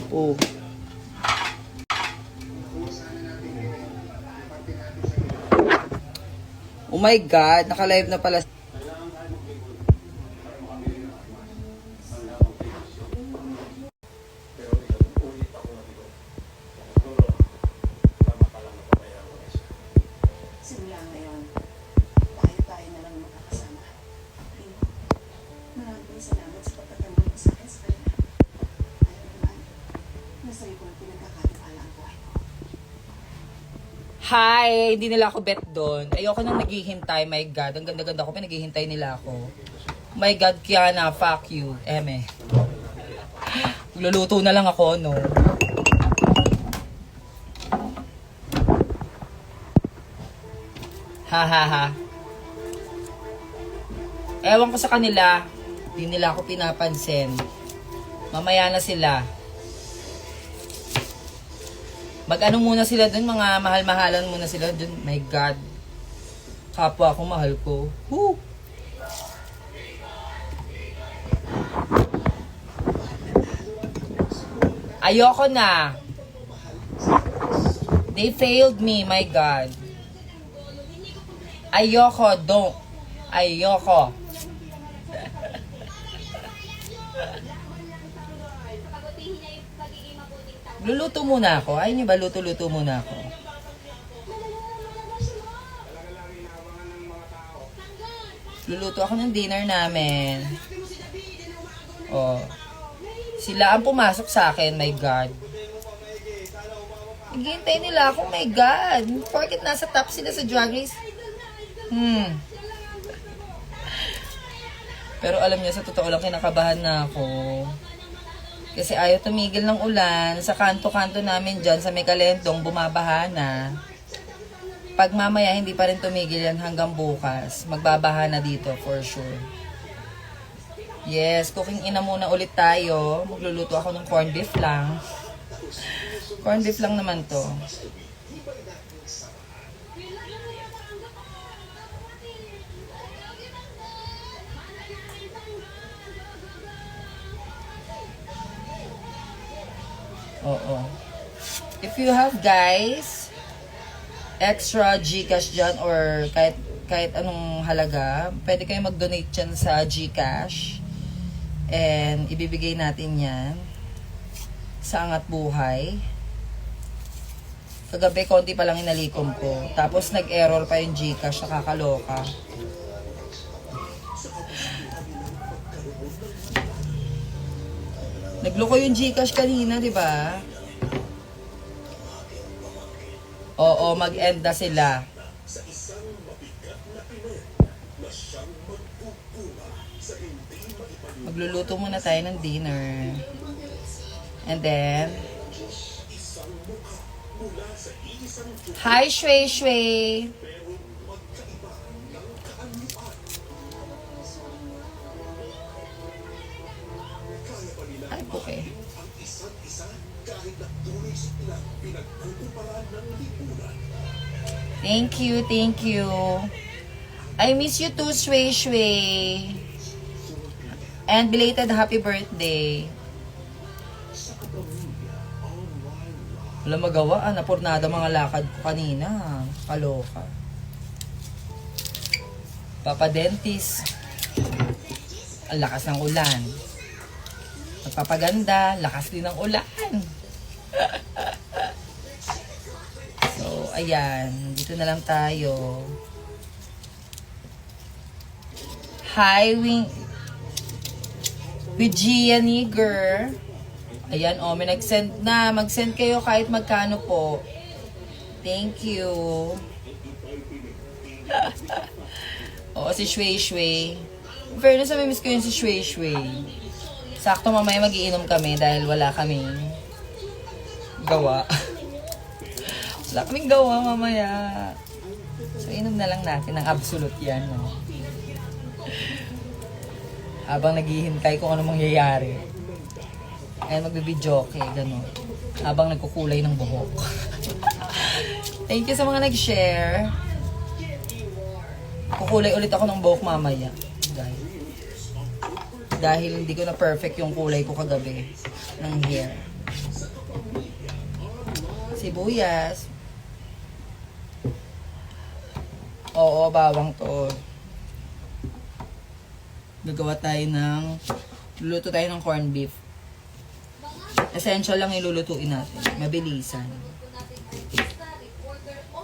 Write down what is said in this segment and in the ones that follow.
Oh. Oh my God, naka-live na pala. Simula ngayon, tayo na lang makakasama. Maraming salamat sa pagtatanggol mo sa akin sa kanya. Ayaw naman, nasa iyo ko ang pinagkakatiwala ang buhay ko. Hi! Hindi nila ako bet doon. Ayoko nang naghihintay. My God, ang ganda-ganda ko. Pinaghihintay nila ako. My God, Kiana, fuck you. Eme. Luluto na lang ako, no? Ha ha ha. Ewan ko sa kanila. Hindi nila ako pinapansin. Mamaya na sila. Mag-ano muna sila dun, mga mahal-mahalan muna sila dun. My God. Kapwa ko, mahal ko. Woo! Ayoko na. They failed me, my God. Ayoko, don't. Ayoko. Luluto muna ako. Ayaw niyo ba luto-luto muna ako? Luluto ako ng dinner namin. Oh. Sila ang pumasok sa akin, my God. Naghihintay nila ako, my God. Porket nasa top sila sa Drag Race. Pero alam niyo, sa totoo lang, kinakabahan na ako. Kasi ayaw tumigil ng ulan. Sa kanto-kanto namin dyan, sa may Kalentong, bumabaha na. Pag mamaya hindi pa rin tumigil yan hanggang bukas, magbabaha na dito for sure. Yes, cooking ina muna ulit tayo. Magluluto ako ng corned beef lang. Corned beef lang naman to. Oo. If you have, guys, extra GCash dyan or kahit anong halaga, pwede kayo mag-donate dyan sa GCash. And ibibigay natin yan sa Angat Buhay. Kagabi, konti pa lang inalikom ko. Tapos nag-error pa yung GCash, nakakaloka. Nagloko yung GCash kanina, di ba? Oo, mag-end na sila. Magluluto muna tayo ng dinner. And then, hi, Shui Shui! Ay, okay. Thank you, thank you. I miss you too, Shui Shui. And belated happy birthday. Wala magawa, napurnada mga lakad ko kanina. Kaloka. Papa Dentist. Ang lakas ng ulan. Magpapaganda, lakas din ng ulan. So, ayan. Dito na lang tayo. Hi, with Gia Nigger. Ayan, may nag-send na. Mag-send kayo kahit magkano po. Thank you. Si Shui Shui. Fairness, miss ko yun si Shui Shui. Sakto mamaya magiinom kami dahil wala kaming gawa. Wala kaming gawa mamaya. So, inom na lang natin ng absolute yan, no? Habang naghihintay kung ano mangyayari. Ayan, magbibidyo, okay, gano'n. Habang nagkukulay ng buhok. Thank you sa mga nag-share. Kukulay ulit ako ng buhok mamaya. Dahil hindi ko na perfect yung kulay ko kagabi ng hair. Sibuyas. Oo, bawang to. Gagawa tayo luluto tayo ng corned beef. Essential lang ilulutuin natin. Mabilisan.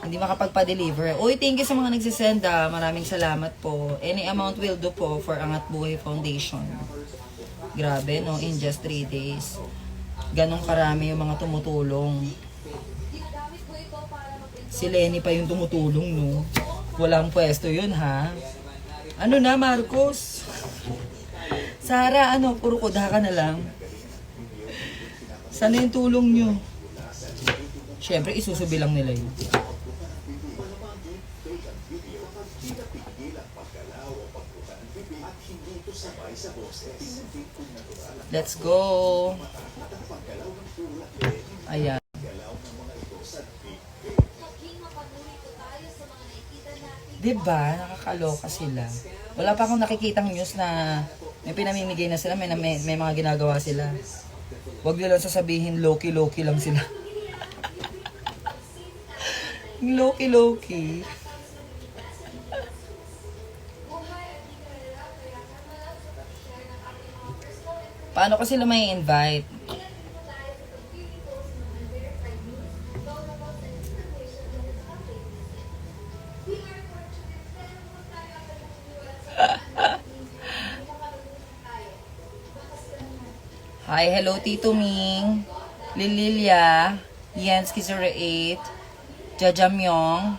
Hindi makapagpa-deliver. Uy, thank you sa mga nagsisend ah. Maraming salamat po. Any amount will do po for Angat Buhay Foundation. Grabe, no? In just 3 days. Ganong karami yung mga tumutulong. Si Lenny pa yung tumutulong, no? Walang pwesto yun, ha? Ano na, Marcos? Sara, ano? Puro kudha ka na lang. Sana yung tulong nyo? Siyempre, isusubi lang nila yun. Let's go! Ayan. Diba? Nakakaloka sila. Wala pa akong nakikitang news na may pinamimigay na sila, may mga ginagawa sila. Huwag nyo lang sasabihin, low-key lang sila. Low-key. Paano ko sila may invite? Hi, hello Tito Ming, Lililia, Yansky 08, Jajamyong,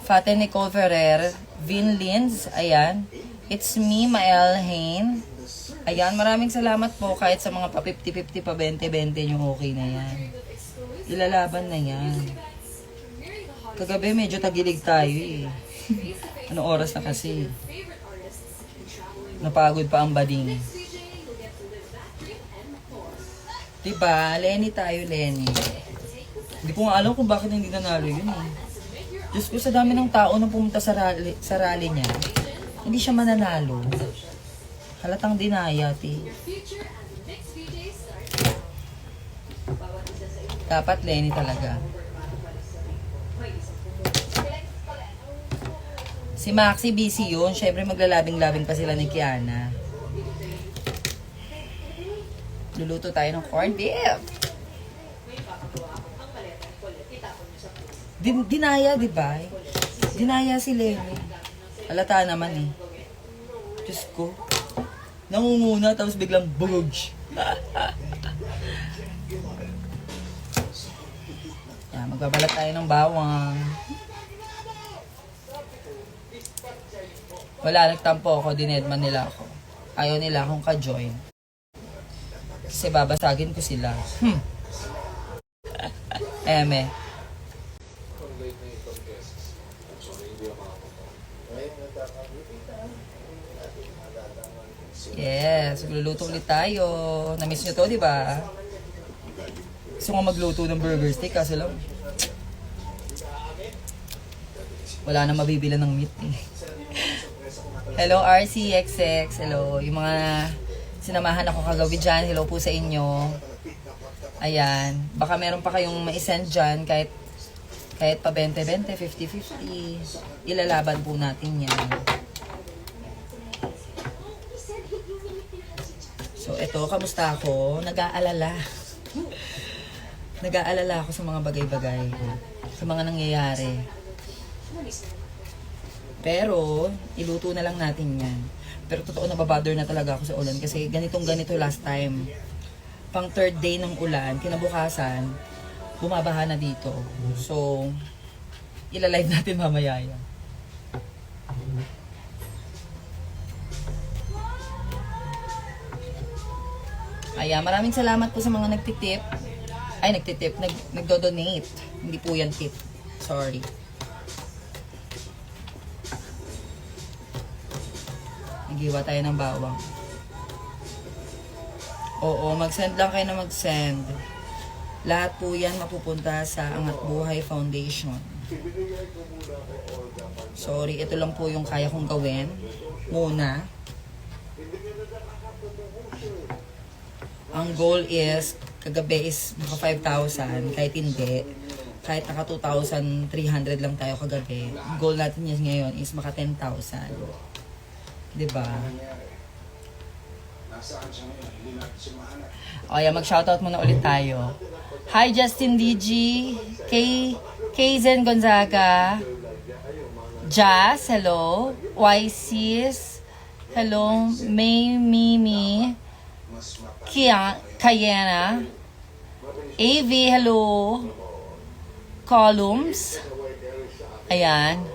Fate Nicole Ferrer, Vin Linz, ayan. It's me, Mael Hain. Ayan, maraming salamat po kahit sa mga pa 50-50 pa 20-20 yung okay na yan. Ilalaban na yan. Kagabi medyo tagilig tayo eh. Anong oras na kasi? Napagod pa ang bading. Diba? Lenny tayo, Lenny. Hindi ko nga alam kung bakit hindi nanalo yun eh. Diyos ko, sa dami ng tao nang pumunta sa rally niya, hindi siya mananalo. Halatang dinaya, ti. Dapat Lenny talaga. Si Maxi busy yun. Siyempre maglalabing-labing pa sila ni Kiana. Luluto tayo ng corned beef. Dinaya, di ba? Dinaya si Lenny. Halata naman eh. Diyos ko. Nangunguna tapos biglang bugog. Yan, magbabalat tayo ng bawang. Wala, nagtampo ako. Dinedman nila ako. Ayaw nila akong ka-join. Kasi babasagin ko sila. Eme. Yes, magluluto ulit tayo. Na-miss nyo to, di ba? Gusto nga magluto ng burger steak, kaso lang wala na mabibila ng meat eh. Hello RCXX, hello. Yung mga sinamahan ako kagabi dyan, hello po sa inyo. Ayan, baka meron pa kayong ma-send dyan kahit pa 20-20, 50-50. Ilalaban po natin yan. So, eto, kamusta ako? Nag-aalala. Nag-aalala ako sa mga bagay-bagay. Sa mga nangyayari. Pero, iluto na lang natin yan. Pero totoo, nababother na talaga ako sa ulan. Kasi ganito last time. Pang third day ng ulan, kinabukasan, bumabaha na dito. So, ilalive natin mamaya yan. Ayan, maraming salamat po sa mga nagtitip. Ay, nagdo-donate. Hindi po yan tip. Sorry. Nagiwa tayo ng bawang. Oo, mag-send lang kayo na mag-send. Lahat po yan mapupunta sa Angat Buhay Foundation. Sorry, ito lang po yung kaya kong gawin. Muna. Ang goal is kagabi is maka 5,000, kahit hindi. Kahit naka 2,300 lang tayo kagabi. Goal natin yan ngayon is maka 10,000. Diba? O yan, mag-shoutout muna ulit tayo. Hi Justin DG, Zen Gonzaga, Jazz, hello. YCs, hello. May Mimi, Kayana, AV, hello. Columns, ayan.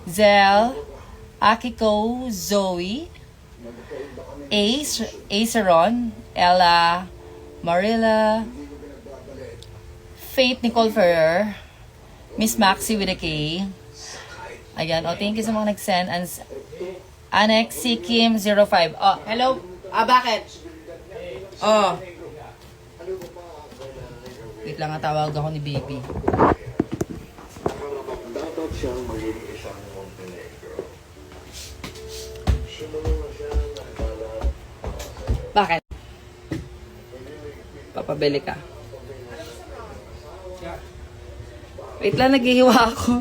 Zel, Akiko, Zoe, Aceron, Ella, Marilla, Faith Nicole Ferrer, Miss Maxi with a K. Ayan, thank you sa mga nag-send. Annex si Kim 05. Oh, hello. Bakit? Oh. Wait lang, tawag ako ni baby. Dapat siyang maging isang Montenegro. Bakit? Papabili ka. Wait lang, naghihiwa ako.